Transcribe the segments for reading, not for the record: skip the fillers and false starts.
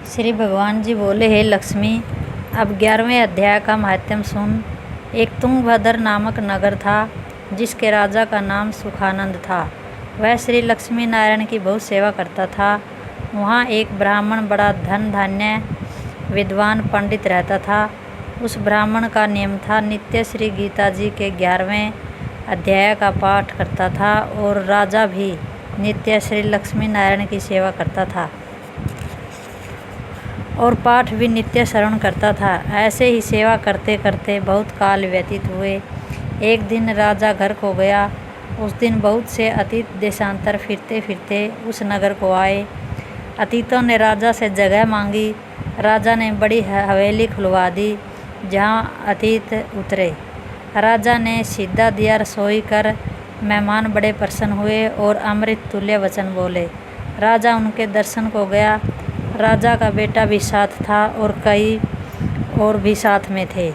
श्री भगवान जी बोले, हे लक्ष्मी, अब 11वें अध्याय का महात्म्य सुन। एक तुंगभद्र नामक नगर था, जिसके राजा का नाम सुखानंद था। वह श्री लक्ष्मी नारायण की बहुत सेवा करता था। वहाँ एक ब्राह्मण बड़ा धन धान्य विद्वान पंडित रहता था। उस ब्राह्मण का नियम था, नित्य श्री गीता जी के 11वें अध्याय का पाठ करता था, और राजा भी नित्य श्री लक्ष्मी नारायण की सेवा करता था और पाठ भी नित्य श्रवण करता था। ऐसे ही सेवा करते करते बहुत काल व्यतीत हुए। एक दिन राजा घर को गया। उस दिन बहुत से अतीत देशांतर फिरते फिरते उस नगर को आए। अतीतों ने राजा से जगह मांगी। राजा ने बड़ी हवेली खुलवा दी, जहाँ अतीत उतरे। राजा ने सीधा दिया रसोई कर। मेहमान बड़े प्रसन्न हुए और अमृत तुल्य वचन बोले। राजा उनके दर्शन को गया। राजा का बेटा भी साथ था और कई और भी साथ में थे।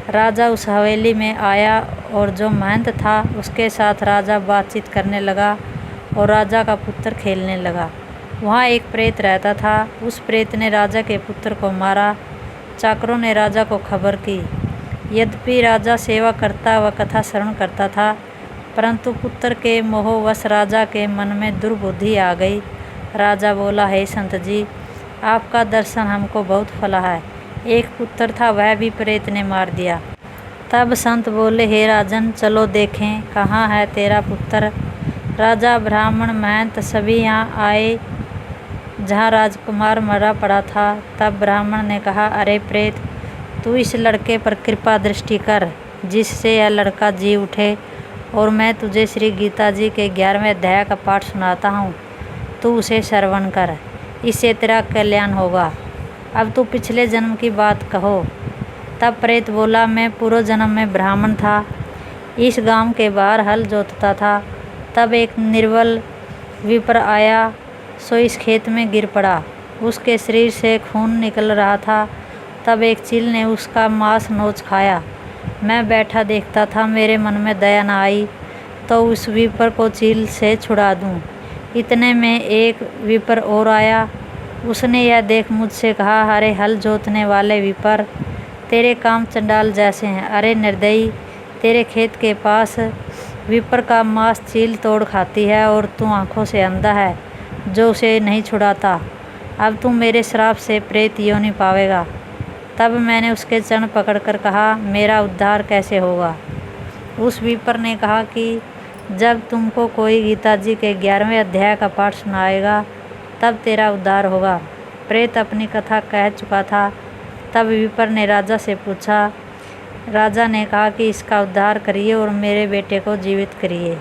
राजा उस हवेली में आया और जो महंत था उसके साथ राजा बातचीत करने लगा और राजा का पुत्र खेलने लगा। वहाँ एक प्रेत रहता था। उस प्रेत ने राजा के पुत्र को मारा। चाकरों ने राजा को खबर की। यद्यपि राजा सेवा करता व कथा श्रवण करता था, परंतु पुत्र के मोहवश राजा के मन में दुर्बुद्धि आ गई। राजा बोला, हे संत जी, आपका दर्शन हमको बहुत फला है। एक पुत्र था, वह भी प्रेत ने मार दिया। तब संत बोले, हे राजन, चलो देखें कहाँ है तेरा पुत्र। राजा, ब्राह्मण, महंत सभी यहाँ आए जहाँ राजकुमार मरा पड़ा था। तब ब्राह्मण ने कहा, अरे प्रेत, तू इस लड़के पर कृपा दृष्टि कर, जिससे यह लड़का जी उठे, और मैं तुझे श्री गीता जी के 11वें अध्याय का पाठ सुनाता हूँ। तू उसे श्रवण कर, इससे तेरा कल्याण होगा। अब तू पिछले जन्म की बात कहो। तब प्रेत बोला, मैं पूर्व जन्म में ब्राह्मण था, इस गांव के बाहर हल जोतता था। तब एक निर्बल विप्र आया, सो इस खेत में गिर पड़ा। उसके शरीर से खून निकल रहा था। तब एक चील ने उसका मांस नोच खाया। मैं बैठा देखता था, मेरे मन में दया न आई तो उस विप्र को चील से छुड़ा दूं। इतने में एक विप्र और आया। उसने यह देख मुझसे कहा, अरे हल जोतने वाले विप्र, तेरे काम चंडाल जैसे हैं। अरे निर्दयी, तेरे खेत के पास विप्र का मांस चील तोड़ खाती है, और तू आंखों से अंधा है जो उसे नहीं छुड़ाता। अब तू मेरे श्राप से प्रेत योनि पावेगा। तब मैंने उसके चरण पकड़कर कहा, मेरा उद्धार कैसे होगा। उस विप्र ने कहा कि जब तुमको कोई गीता जी के 11वें अध्याय का पाठ सुनाएगा, तब तेरा उद्धार होगा। प्रेत अपनी कथा कह चुका था। तब विप्र ने राजा से पूछा। राजा ने कहा कि इसका उद्धार करिए और मेरे बेटे को जीवित करिए।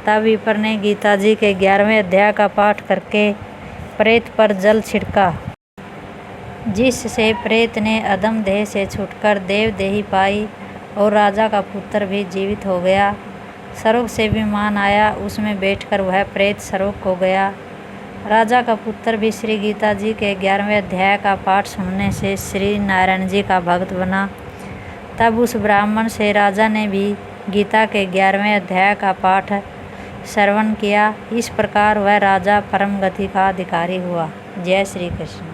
तब विप्र ने गीता जी के 11वें अध्याय का पाठ करके प्रेत पर जल छिड़का, जिससे प्रेत ने अधम देह से छूटकर देव देही पाई और राजा का पुत्र भी जीवित हो गया। स्वर्ग से विमान आया, उसमें बैठकर वह प्रेत स्वर्ग को गया। राजा का पुत्र भी श्री गीता जी के 11वें अध्याय का पाठ सुनने से श्री नारायण जी का भक्त बना। तब उस ब्राह्मण से राजा ने भी गीता के 11वें अध्याय का पाठ श्रवण किया। इस प्रकार वह राजा परम गति का अधिकारी हुआ। जय श्री कृष्ण।